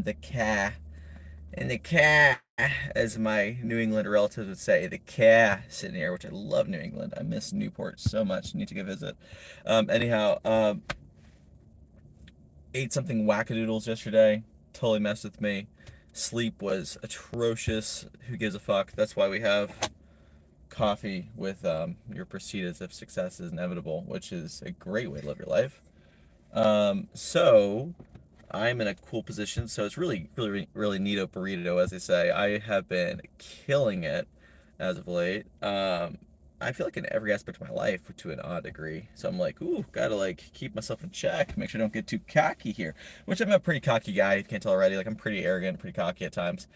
in the car. In the car, as my New England relatives would say, the car sitting here, which I love New England. I miss Newport so much. Need to go visit. Anyhow, ate something wackadoodles yesterday. Totally messed with me. Sleep was atrocious. Who gives a fuck? That's why we have coffee with your proceed as if success is inevitable, which is a great way to live your life. So I'm in a cool position. So it's really neato burrito, as they say. I have been killing it as of late. I feel like in every aspect of my life to an odd degree. So I'm like, ooh, gotta like keep myself in check, make sure I don't get too cocky here. Which I'm a pretty cocky guy, if you can't tell already. Like I'm pretty arrogant, pretty cocky at times.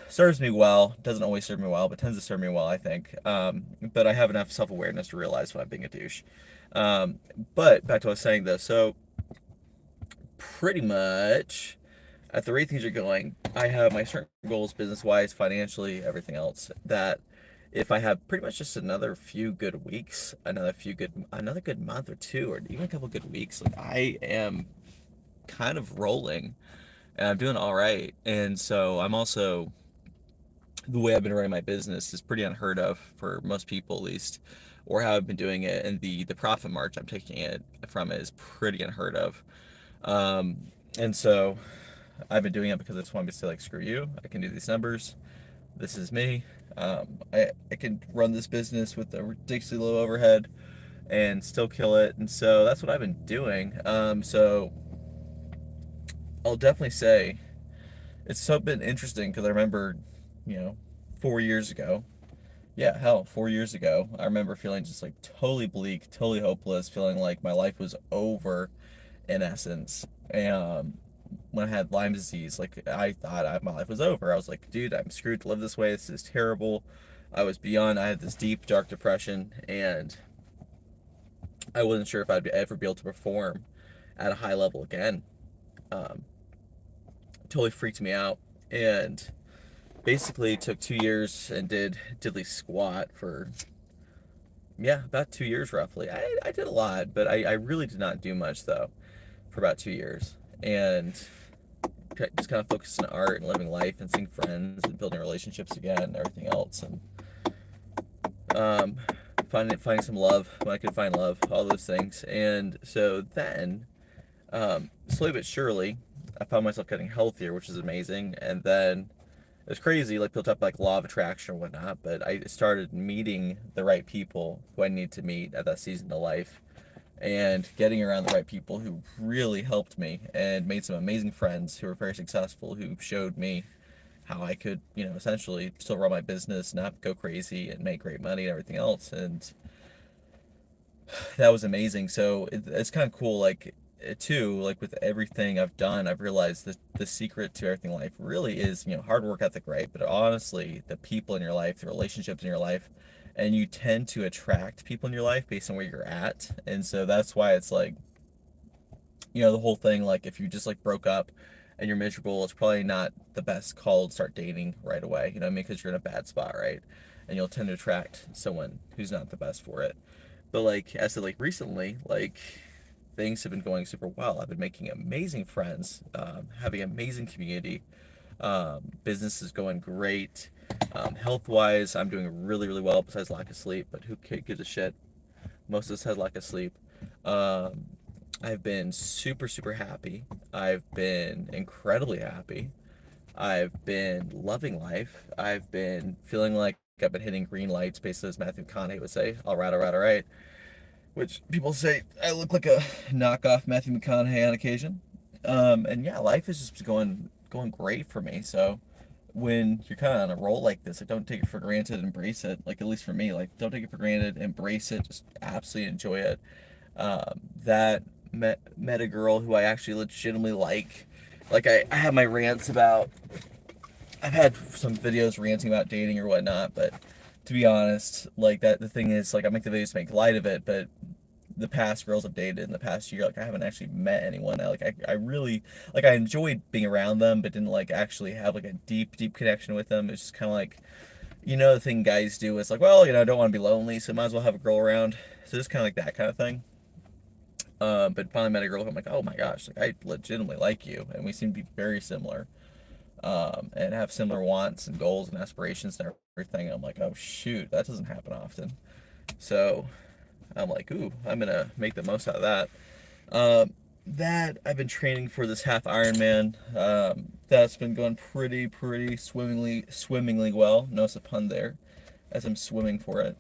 Serves me well, doesn't always serve me well, but tends to serve me well, I think. But I have enough self-awareness to realize when I'm being a douche. Um, but back to what I was saying though, so pretty much at the rate things are going, I have my certain goals business-wise, financially, everything else, that if I have pretty much just another few good weeks, another good month or two, or even a couple good weeks, like I am kind of rolling and I'm doing all right. And so I'm also the way I've been running my business is pretty unheard of for most people at least, or how I've been doing it, and the profit margin I'm taking it from is pretty unheard of. And so I've been doing it because I just want to say like screw you, I can do these numbers. This is me. I can run this business with a ridiculously low overhead and still kill it. And so that's what I've been doing. So I'll definitely say it's so been interesting because I remember, you know, 4 years ago. Yeah, hell, 4 years ago, I remember feeling just like totally bleak, totally hopeless, feeling like my life was over in essence. And when I had Lyme disease, like I thought my life was over. I was like, dude, I'm screwed to live this way. This is terrible. I was beyond, I had this deep, dark depression, and I wasn't sure if I'd ever be able to perform at a high level again. Um, totally freaked me out. And basically took 2 years and did diddly squat for, yeah, about 2 years roughly. I did a lot, but I really did not do much though for about 2 years. And just kind of focused on art and living life and seeing friends and building relationships again and everything else. And um, finding some love when I could find love, all those things. And so then, slowly but surely, I found myself getting healthier, which is amazing. And then it was crazy, like built up like law of attraction or whatnot. But I started meeting the right people who I need to meet at that season of life, and getting around the right people who really helped me and made some amazing friends who were very successful, who showed me how I could, essentially still run my business, not go crazy, and make great money and everything else. And that was amazing. So it's kind of cool, like, too, like with everything I've done, I've realized that the secret to everything in life really is, hard work ethic, right? But honestly, the people in your life, the relationships in your life, and you tend to attract people in your life based on where you're at. And so that's why it's like, the whole thing, like if you just like broke up and you're miserable, it's probably not the best call to start dating right away, you know what I mean? Because you're in a bad spot, right? And you'll tend to attract someone who's not the best for it. But like, as of like recently, like things have been going super well. I've been making amazing friends, having amazing community. Business is going great. Health wise, I'm doing really well besides lack of sleep, but who gives a shit? Most of us had lack of sleep. Um, I've been super happy. I've been incredibly happy. I've been loving life. I've been feeling like I've been hitting green lights, basically as Matthew McConaughey would say, all right. Which people say I look like a knockoff Matthew McConaughey on occasion. And yeah, life is just going great for me. So when you're kind of on a roll like this, like don't take it for granted, embrace it. Like at least for me, like don't take it for granted, embrace it, just absolutely enjoy it. That met a girl who I actually legitimately like. Like I have my rants about. I've had some videos ranting about dating or whatnot, but to be honest, like that the thing is like I make the videos to make light of it, but the past girls I've dated in the past year, like I haven't actually met anyone. I really like I enjoyed being around them, but didn't like actually have like a deep connection with them. It's just kind of like the thing guys do is like, well, I don't want to be lonely, so might as well have a girl around. So just kind of like that kind of thing. But finally met a girl who I'm like, oh my gosh, like I legitimately like you, and we seem to be very similar, and have similar wants and goals and aspirations and everything. I'm like, oh shoot, that doesn't happen often. So I'm like, ooh, I'm gonna make the most out of that. Um, that I've been training for this half Ironman. That's been going pretty swimmingly well. Notice a pun there, as I'm swimming for it.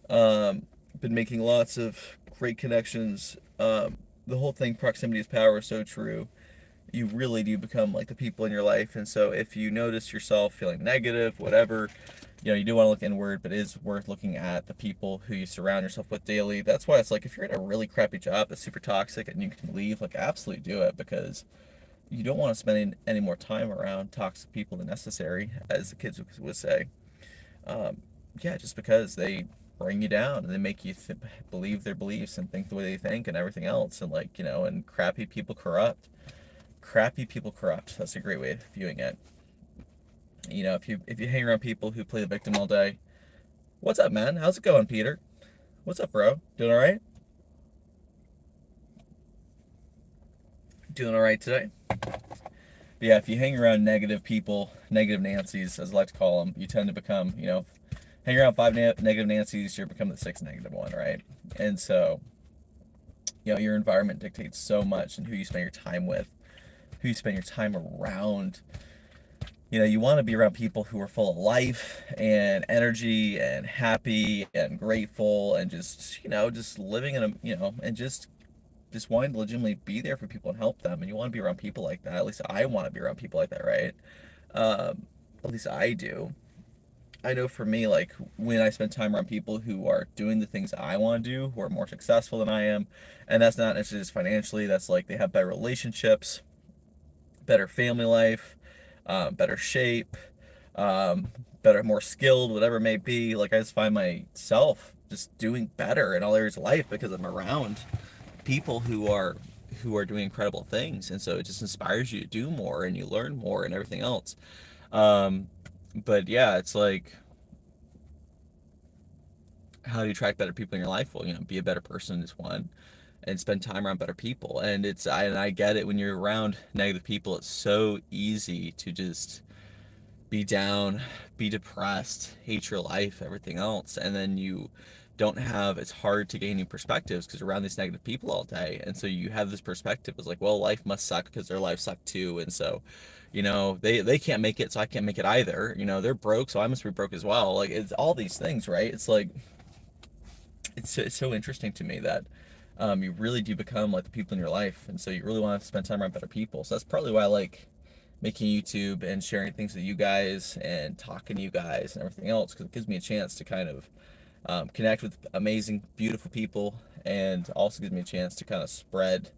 Been making lots of great connections. The whole thing, proximity is power, is so true. You really do become like the people in your life, and so if you notice yourself feeling negative, whatever, you do want to look inward, but it is worth looking at the people who you surround yourself with daily. That's why it's like if you're in a really crappy job that's super toxic and you can leave, like absolutely do it, because you don't want to spend any more time around toxic people than necessary, as the kids would say. um, yeah, just because they bring you down and they make you believe their beliefs and think the way they think and everything else, and like and crappy people corrupt. Crappy people corrupt. That's a great way of viewing it. If you hang around people who play the victim all day. What's up, man? How's it going, Peter? What's up, bro? Doing all right? Doing all right today? But yeah, if you hang around negative people, negative Nancy's, as I like to call them, you tend to become, hang around five negative Nancy's, you're becoming the sixth negative one, right? And so, your environment dictates so much, and who you spend your time with, who you spend your time around. You want to be around people who are full of life and energy and happy and grateful and just living in and just wanting to legitimately be there for people and help them. And you want to be around people like that. At least I want to be around people like that, right? At least I do. I know for me, like when I spend time around people who are doing the things I want to do, who are more successful than I am, and that's not necessarily just financially, that's like they have better relationships, better family life, better shape, um, better, more skilled, whatever it may be. Like I just find myself just doing better in all areas of life because I'm around people who are doing incredible things, and so it just inspires you to do more and you learn more and everything else. Um, but yeah, it's like, how do you attract better people in your life? Well, be a better person is one, and spend time around better people. And I get it, when you're around negative people, it's so easy to just be down, be depressed, hate your life, everything else, and then you don't have, it's hard to gain new perspectives because you're around these negative people all day, and so you have this perspective. It's like, well, life must suck because their life sucked too, and so they can't make it, so I can't make it either. They're broke, so I must be broke as well. Like, it's all these things, right? It's like, it's so interesting to me that you really do become like the people in your life, and so you really want to spend time around better people. So that's probably why I like making YouTube and sharing things with you guys and talking to you guys and everything else, because it gives me a chance to kind of connect with amazing, beautiful people, and also gives me a chance to kind of spread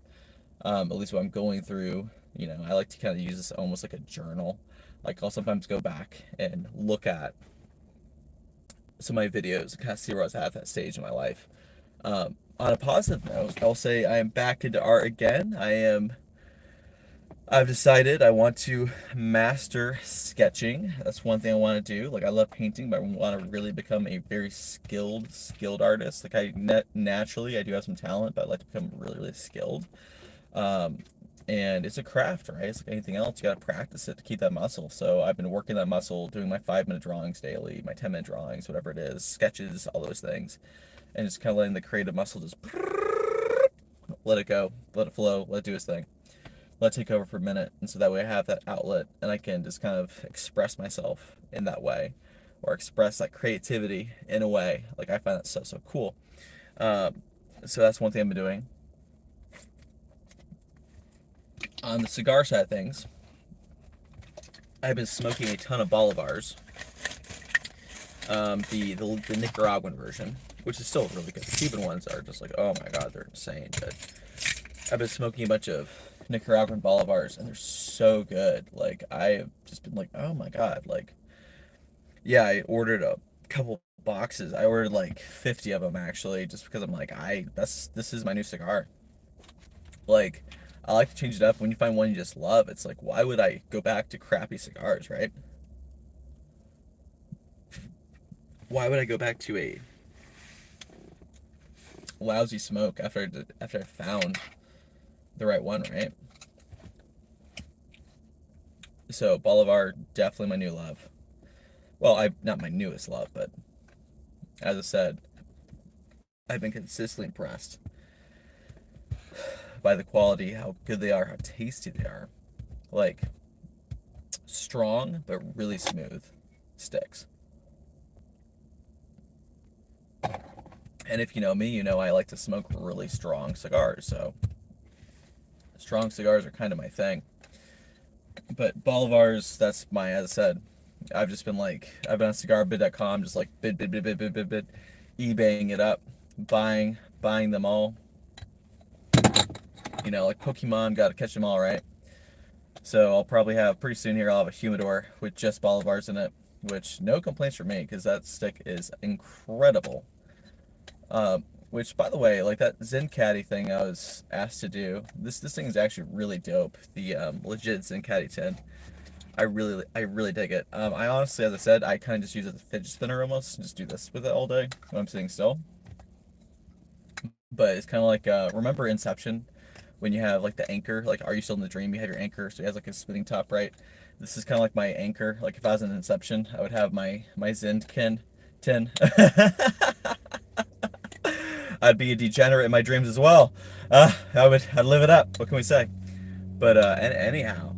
at least what I'm going through. I like to kind of use this almost like a journal. Like, I'll sometimes go back and look at some of my videos and kind of see where I was at that stage in my life. On a positive note, I'll say I am back into art again. I've decided I want to master sketching. That's one thing I want to do. Like, I love painting, but I want to really become a very skilled artist. Like, naturally I do have some talent, but I'd like to become really skilled. Um, and it's a craft, right? It's like anything else. You got to practice it to keep that muscle. So I've been working that muscle, doing my 5-minute drawings daily, my 10-minute drawings, whatever it is, sketches, all those things, and just kind of letting the creative muscle just let it go, let it flow, let it do its thing, let it take over for a minute. And so that way I have that outlet and I can just kind of express myself in that way, or express that creativity in a way. Like, I find that so cool. Um, so that's one thing I've been doing. On the cigar side of things, I've been smoking a ton of Bolivars, the Nicaraguan version, which is still really good. The Cuban ones are just like, oh my god, they're insane. But I've been smoking a bunch of Nicaraguan Bolivars, and they're so good. Like, I've just been like, oh my god. Like, yeah, I ordered a couple boxes. I ordered like 50 of them actually, just because I'm like, this is my new cigar. Like, I like to change it up. When you find one you just love, it's like, why would I go back to crappy cigars, right? Why would I go back to lousy smoke after I found the right one, right? So Bolivar, definitely my new love. Well, I not my newest love, but as I said, I've been consistently impressed by the quality, how good they are, how tasty they are. Like strong but really smooth sticks. And if you know me, you know I like to smoke really strong cigars, so strong cigars are kind of my thing. But Bolivars, that's my, as I said, I've just been like, I've been on cigarbid.com, just like bid, eBaying it up, buying them all. You know, like Pokemon, gotta catch them all, right? So I'll probably have, pretty soon here, I'll have a humidor with just Bolivars in it, which no complaints from me, because that stick is incredible. Which, by the way, like that Zen Caddy thing I was asked to do, this thing is actually really dope. The legit Zen Caddy 10. I really dig it. I honestly, as I said, I kind of just use it as a fidget spinner almost. Just do this with it all day when I'm sitting still. But it's kind of like, remember Inception? When you have like the anchor, like Are You Still in the Dream? You have your anchor, so it has like a spinning top, right? This is kind of like my anchor. Like if I was in Inception, I would have my Zen tin. I'd be a degenerate in my dreams as well. I'd live it up. What can we say? But anyhow,